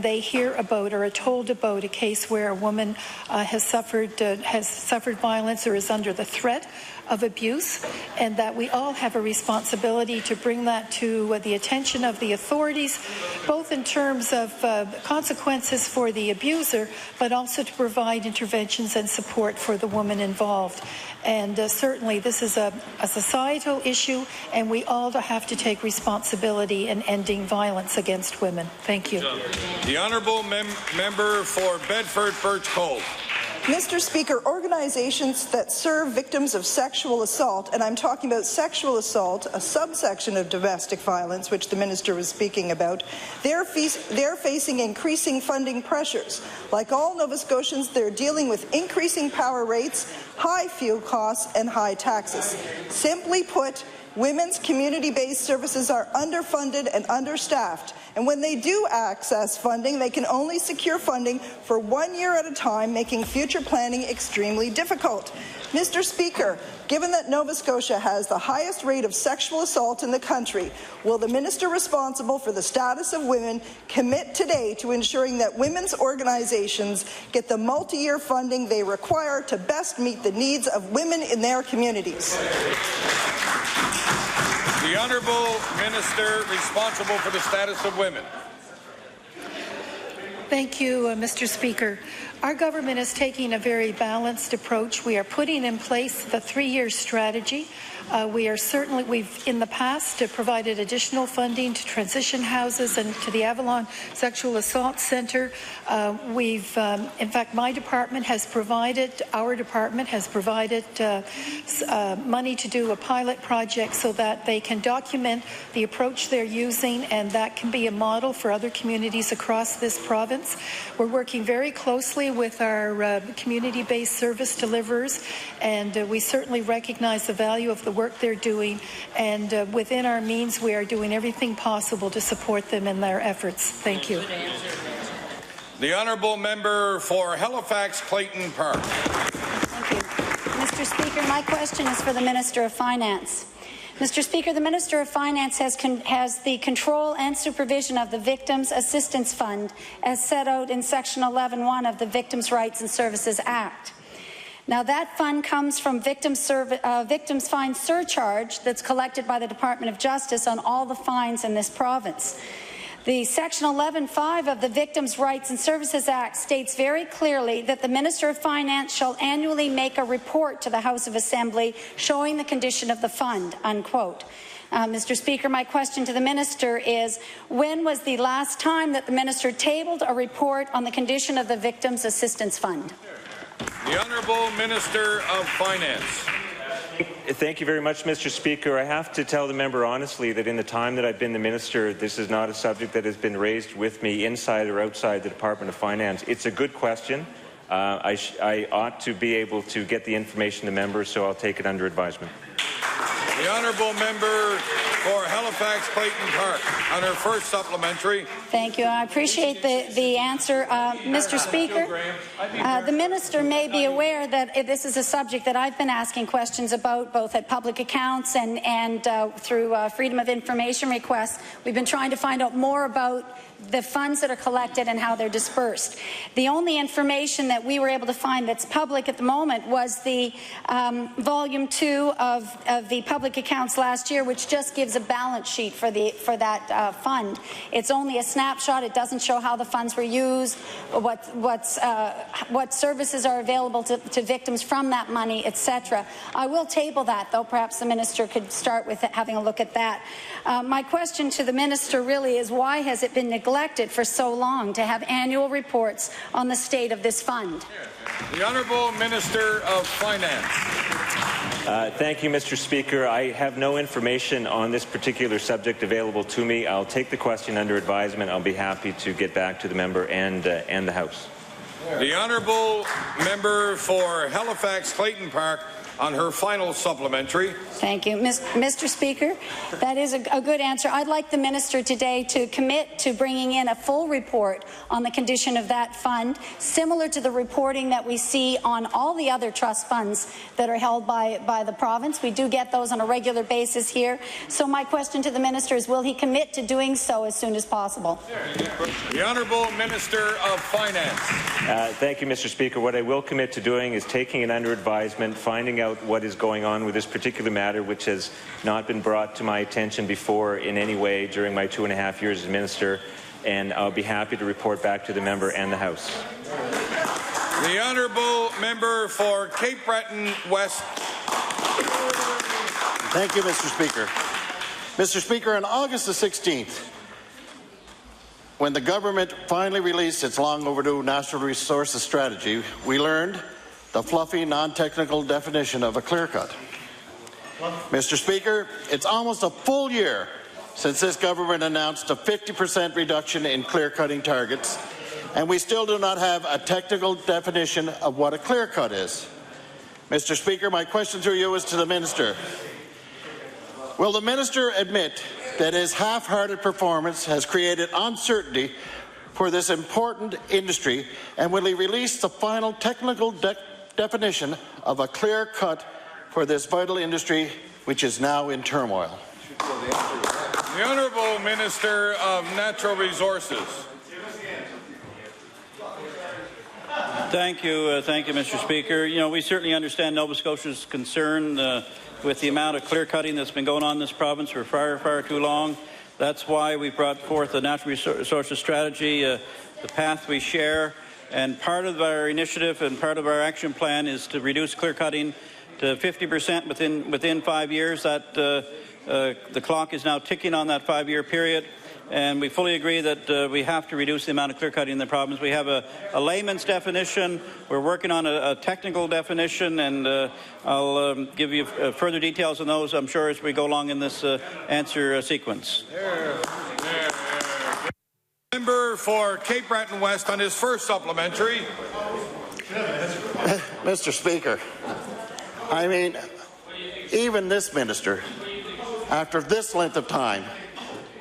they hear about or are told about a case where a woman has suffered violence or is under the threat of abuse, and that we all have a responsibility to bring that to the attention of the authorities, both in terms of consequences for the abuser, but also to provide interventions and support for the woman involved. And certainly this is a societal issue, and we all have to take responsibility in ending violence against women. Thank you. The Honourable Member for Bedford Birch Cove. Mr. Speaker, organizations that serve victims of sexual assault, and I'm talking about sexual assault, a subsection of domestic violence, which the minister was speaking about, they're facing increasing funding pressures. Like all Nova Scotians, they're dealing with increasing power rates, high fuel costs, and high taxes. Simply put, women's community-based services are underfunded and understaffed, and when they do access funding, they can only secure funding for 1 year at a time, making future planning extremely difficult. Mr. Speaker, given that Nova Scotia has the highest rate of sexual assault in the country, will the minister responsible for the status of women commit today to ensuring that women's organizations get the multi-year funding they require to best meet the needs of women in their communities? The Honourable Minister responsible for the status of women. Thank you, Mr. Speaker. Our government is taking a very balanced approach. We are putting in place the 3-year strategy. We've in the past provided additional funding to transition houses and to the Avalon Sexual Assault Centre. In fact, our department has provided money to do a pilot project so that they can document the approach they're using, and that can be a model for other communities across this province. We're working very closely with our community-based service deliverers, and we certainly recognize the value of the work they're doing, and within our means we are doing everything possible to support them in their efforts. Thank you. The Honourable Member for Halifax Clayton Park. Thank you. Mr. Speaker, my question is for the Minister of Finance. Mr. Speaker, the Minister of Finance has the control and supervision of the Victims Assistance Fund as set out in Section 11.1 of the Victims' Rights and Services Act. Now, that fund comes from victims' fine surcharge that's collected by the Department of Justice on all the fines in this province. The Section 11.5 of the Victims' Rights and Services Act states very clearly that the Minister of Finance shall annually make a report to the House of Assembly showing the condition of the fund, unquote. Mr. Speaker, my question to the Minister is, when was the last time that the Minister tabled a report on the condition of the Victims' Assistance Fund? The Honourable Minister of Finance. Thank you very much, Mr. Speaker. I have to tell the member honestly that in the time that I've been the minister, this is not a subject that has been raised with me inside or outside the Department of Finance. It's a good question. I ought to be able to get the information to members, so I'll take it under advisement. The Honourable Member for Halifax Clayton Park on her first supplementary. Thank you. I appreciate the answer. Mr. Speaker, the Minister may be aware that this is a subject that I've been asking questions about, both at public accounts and through Freedom of Information requests. We've been trying to find out more about the funds that are collected and how they're dispersed. The only information that we were able to find that's public at the moment was the Volume 2 of the public accounts last year, which just gives a balance sheet for that fund. It's only a snapshot. It doesn't show how the funds were used, what services are available to victims from that money, etc. I will table that, though. Perhaps the Minister could start with having a look at that. My question to the Minister really is, why has it been neglected for so long to have annual reports on the state of this fund? The Honourable Minister of Finance. Thank you, Mr. Speaker. I have no information on this particular subject available to me. I'll take the question under advisement. I'll be happy to get back to the member and the House. The honourable member for Halifax Clayton Park on her final supplementary. Thank you. Mr. Speaker, that is a good answer. I'd like the minister today to commit to bringing in a full report on the condition of that fund, similar to the reporting that we see on all the other trust funds that are held by the province. We do get those on a regular basis here. So my question to the minister is, will he commit to doing so as soon as possible? The Honourable Minister of Finance. Thank you, Mr. Speaker. What I will commit to doing is taking it under advisement, finding out what is going on with this particular matter, which has not been brought to my attention before in any way during my 2.5 years as minister, and I'll be happy to report back to the member and the House. The honourable member for Cape Breton West. Thank you, Mr. Speaker. Mr. Speaker, on August the 16th, when the government finally released its long overdue natural resources strategy, we learned the fluffy, non-technical definition of a clear-cut. Mr. Speaker, it's almost a full year since this government announced a 50% reduction in clear-cutting targets, and we still do not have a technical definition of what a clear-cut is. Mr. Speaker, my question through you is to the minister. Will the minister admit that his half-hearted performance has created uncertainty for this important industry, and will he release the final technical definition of a clear cut for this vital industry, which is now in turmoil? The Honourable Minister of Natural Resources. Thank you, Mr. Speaker. You know, we certainly understand Nova Scotia's concern with the amount of clear cutting that's been going on in this province for far too long. That's why we brought forth the natural resources strategy, the path we share. And part of our initiative and part of our action plan is to reduce clear cutting to 50% within 5 years. That the clock is now ticking on that 5-year period, and we fully agree that we have to reduce the amount of clear cutting in the province. We have a layman's definition. We're working on a technical definition, and I'll give you further details on those, I'm sure, as we go along in this answer sequence. Member for Cape Breton West on his first supplementary. Mr. Speaker, I mean, even this minister, after this length of time,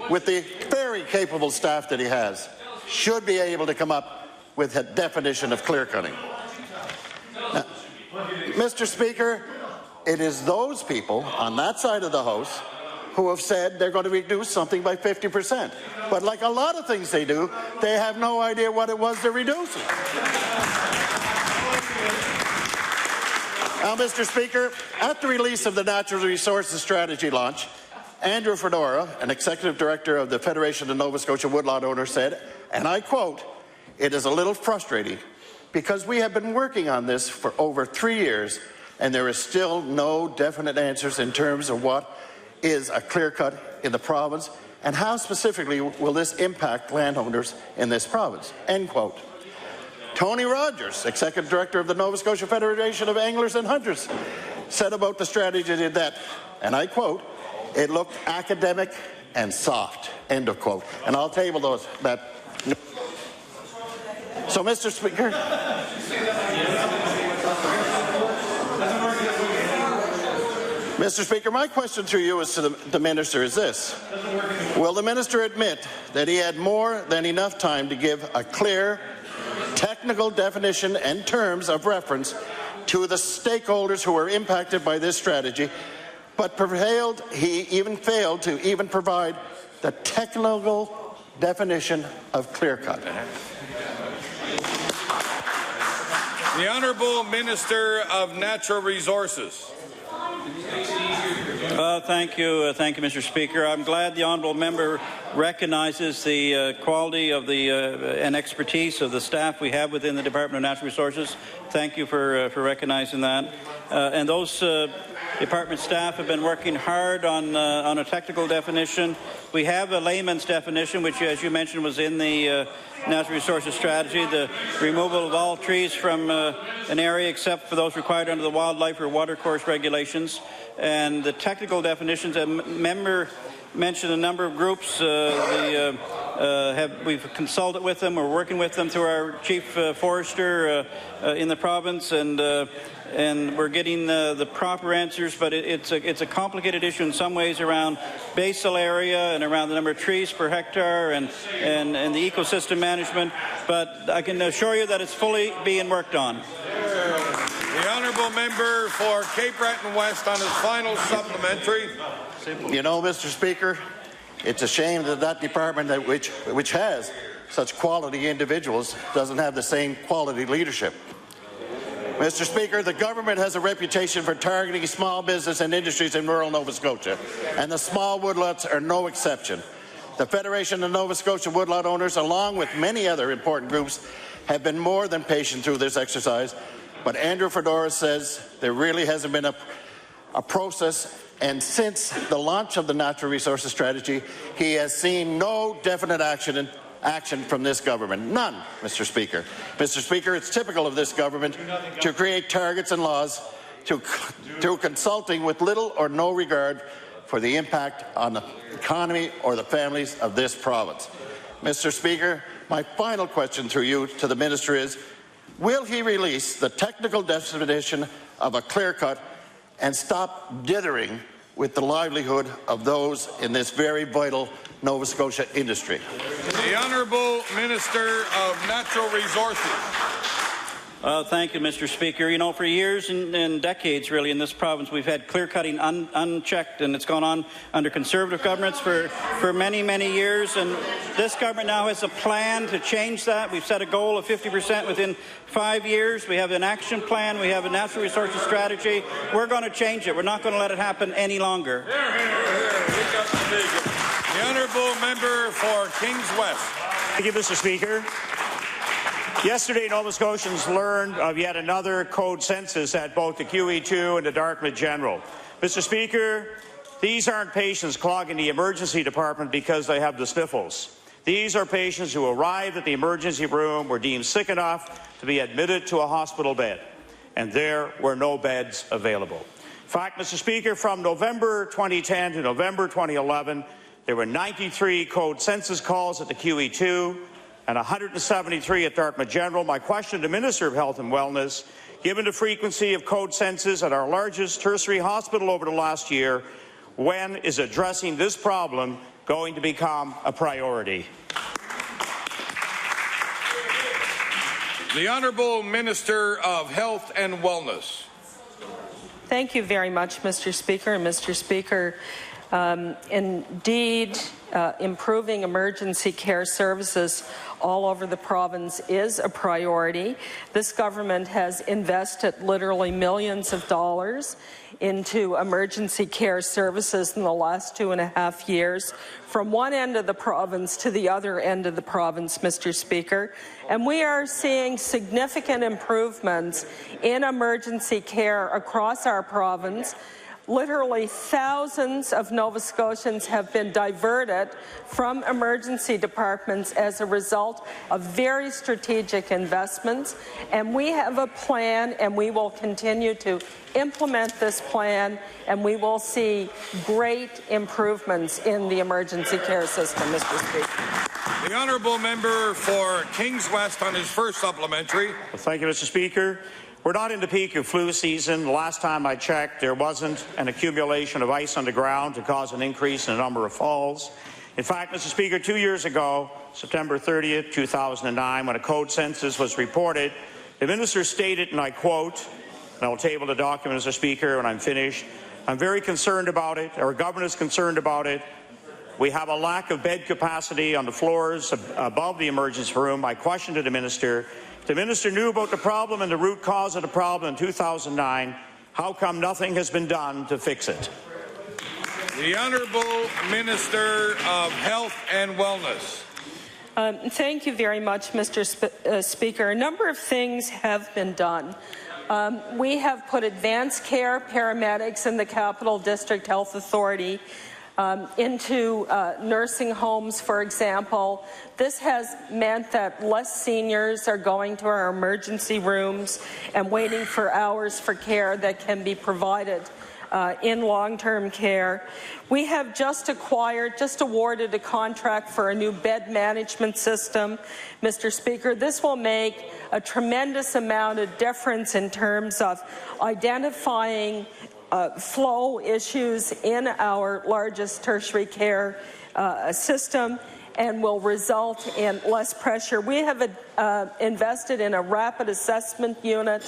with the very capable staff that he has, should be able to come up with a definition of clear cutting. Now, Mr. Speaker, it is those people on that side of the House who have said they're going to reduce something by 50%. But like a lot of things they do, they have no idea what it was they're reducing. Now, Mr. Speaker, at the release of the Natural Resources Strategy launch, Andrew Fedora, an executive director of the Federation of Nova Scotia Woodlot Owners, said, and I quote, "It is a little frustrating because we have been working on this for over 3 years and there is still no definite answers in terms of what is a clear cut in the province and how specifically will this impact landowners in this province," end quote. Tony Rogers, executive director of the Nova Scotia Federation of Anglers and Hunters, said about the strategy that, and I quote, "It looked academic and soft," end of quote. And I'll table those. So, Mr. Speaker, Mr. Speaker, my question through you is to the minister is this. Will the minister admit that he had more than enough time to give a clear, technical definition and terms of reference to the stakeholders who were impacted by this strategy, but he even failed to even provide the technical definition of clear cut? The Honourable Minister of Natural Resources. Thank you, Mr. Speaker. I'm glad the honourable member recognizes the quality of the and expertise of the staff we have within the Department of Natural Resources. Thank you for recognizing that. And those department staff have been working hard on a technical definition. We have a layman's definition, which, as you mentioned, was in the Natural Resources Strategy, the removal of all trees from an area except for those required under the wildlife or watercourse regulations. And the technical definitions, a member mentioned a number of groups. We've consulted with them. We're working with them through our chief forester in the province, and we're getting the proper answers. But it's a complicated issue in some ways around basal area and around the number of trees per hectare and the ecosystem management. But I can assure you that it's fully being worked on. The honourable member for Cape Breton West on his final supplementary. You know, Mr. Speaker, it's a shame that that department, which has such quality individuals, doesn't have the same quality leadership. Mr. Speaker, the government has a reputation for targeting small business and industries in rural Nova Scotia, and the small woodlots are no exception. The Federation of Nova Scotia Woodlot Owners, along with many other important groups, have been more than patient through this exercise, but Andrew Fedora says there really hasn't been a process, and since the launch of the Natural Resources Strategy, he has seen no definite action from this government. None, Mr. Speaker. Mr. Speaker, it's typical of this government to create targets and laws to consulting with little or no regard for the impact on the economy or the families of this province. Mr. Speaker, my final question through you to the Minister is, will he release the technical definition of a clear-cut and stop dithering with the livelihood of those in this very vital Nova Scotia industry? The Honourable Minister of Natural Resources. Thank you, Mr. Speaker. You know, for years and decades, really, in this province, we've had clear-cutting unchecked, and it's gone on under Conservative governments for many, many years. And this government now has a plan to change that. We've set a goal of 50% within 5 years. We have an action plan. We have a natural resources strategy. We're going to change it. We're not going to let it happen any longer. The Honourable Member for Kings West. Thank you, Mr. Speaker. Yesterday, Nova Scotians learned of yet another code census at both the QE2 and the Dartmouth General. Mr. Speaker, these aren't patients clogging the emergency department because they have the sniffles. These are patients who arrived at the emergency room, were deemed sick enough to be admitted to a hospital bed, and there were no beds available. In fact, Mr. Speaker, from November 2010 to November 2011, there were 93 code census calls at the QE2 and 173 at Dartmouth General. My question to the Minister of Health and Wellness, given the frequency of code census at our largest tertiary hospital over the last year, when is addressing this problem going to become a priority? The Honourable Minister of Health and Wellness. Thank you very much, Mr. Speaker. And Mr. Speaker, indeed, improving emergency care services all over the province is a priority. This government has invested literally millions of dollars into emergency care services in the last 2.5 years, from one end of the province to the other end of the province, Mr. Speaker. And we are seeing significant improvements in emergency care across our province. Literally thousands of Nova Scotians have been diverted from emergency departments as a result of very strategic investments, and we have a plan, and we will continue to implement this plan, and we will see great improvements in the emergency care system, Mr. Speaker. The Honourable Member for Kings West on his first supplementary. Well, thank you, Mr. Speaker. We're not in the peak of flu season. The last time I checked, there wasn't an accumulation of ice on the ground to cause an increase in the number of falls. In fact, Mr. Speaker, 2 years ago, September 30th, 2009, when a code census was reported, the minister stated, and I quote, and I'll table the document, Mr. Speaker, when I'm finished, "I'm very concerned about it. Our government is concerned about it. We have a lack of bed capacity on the floors above the emergency room." My question to the minister, if the minister knew about the problem and the root cause of the problem in 2009, how come nothing has been done to fix it? The Honourable Minister of Health and Wellness. Thank you very much, Mr. Speaker. A number of things have been done. We have put advanced care paramedics in the Capital District Health Authority into nursing homes, for example. This has meant that less seniors are going to our emergency rooms and waiting for hours for care that can be provided in long-term care. We have just awarded a contract for a new bed management system. Mr. Speaker, this will make a tremendous amount of difference in terms of identifying flow issues in our largest tertiary care system and will result in less pressure. We have invested in a rapid assessment unit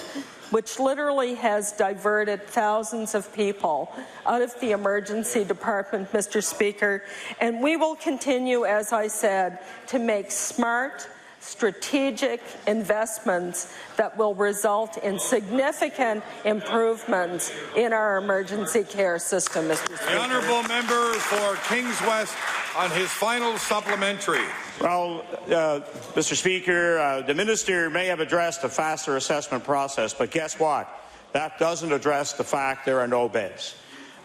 which literally has diverted thousands of people out of the emergency department, Mr. Speaker, and we will continue, as I said, to make smart, strategic investments that will result in significant improvements in our emergency care system, Mr. Speaker. The honourable member for Kings West on his final supplementary. Well, Mr. Speaker, the minister may have addressed a faster assessment process, but guess what? That doesn't address the fact there are no beds.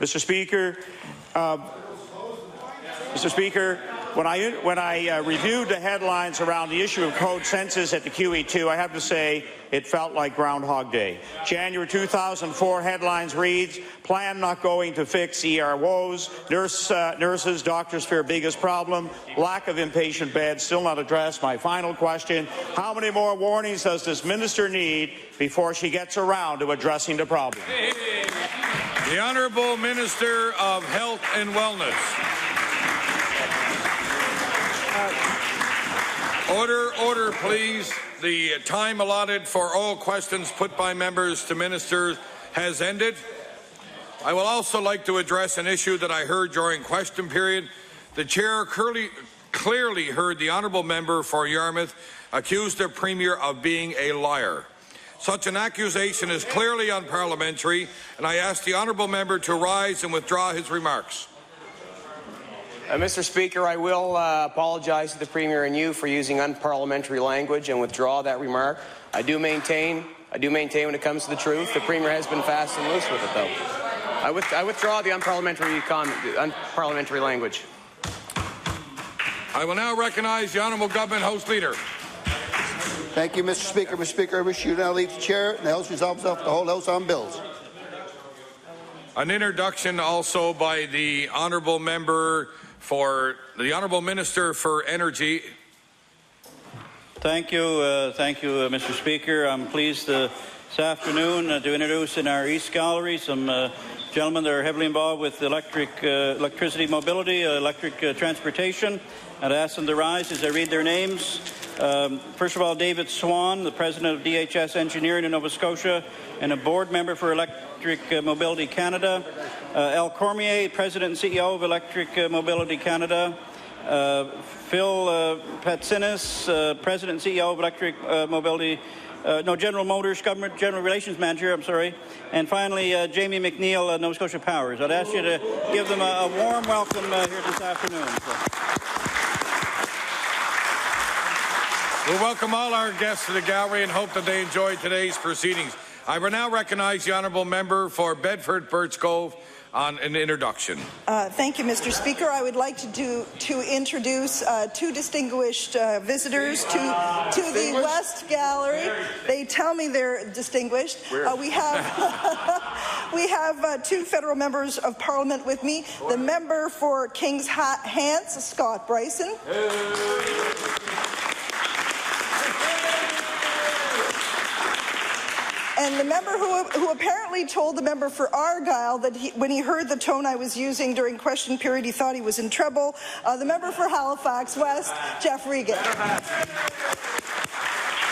Mr. Speaker, when I reviewed the headlines around the issue of code census at the QE2, I have to say it felt like Groundhog Day. January 2004 headlines reads, plan not going to fix ER woes, nurses, doctors fear biggest problem, lack of inpatient beds, still not addressed. My final question, how many more warnings does this minister need before she gets around to addressing the problem? The Honourable Minister of Health and Wellness. Order, please. The time allotted for all questions put by members to ministers has ended. I will also like to address an issue that I heard during question period. The chair clearly heard the honourable member for Yarmouth accuse the Premier of being a liar. Such an accusation is clearly unparliamentary, and I ask the honourable member to rise and withdraw his remarks. Mr. Speaker, I will apologize to the Premier and you for using unparliamentary language and withdraw that remark. I do maintain when it comes to the truth, the Premier has been fast and loose with it, though. I withdraw the unparliamentary language. I will now recognize the Honourable Government House Leader. Thank you, Mr. Speaker. Mr. Speaker, I wish you now leave the chair and the House resolves off the whole House on bills. An introduction also by the Honourable Member for the Honourable Minister for Energy. Thank you, Mr. Speaker. I'm pleased this afternoon to introduce in our East Gallery some gentlemen that are heavily involved with electricity mobility, electric transportation. I'd ask them to rise as I read their names. First of all, David Swan, the President of DHS Engineering in Nova Scotia and a board member for Electric Mobility Canada. Al Cormier, President and CEO of Electric Mobility Canada. Phil Patsinis, President and CEO of Electric General Motors Government General Relations Manager, I'm sorry. And finally, Jamie McNeil, Nova Scotia Powers. I'd ask you to give them a warm welcome here this afternoon. We welcome all our guests to the gallery and hope that they enjoyed today's proceedings. I will now recognize the honourable member for Bedford Birch Cove on an introduction. Thank you, Mr. Speaker. I would like to introduce two distinguished visitors to the West Gallery. They tell me they're distinguished. We have two federal members of Parliament with me. The member for Kings Hants, Scott Bryson. And the member who apparently told the member for Argyll that when he heard the tone I was using during question period, he thought he was in trouble. The member for Halifax West, Jeff Regan.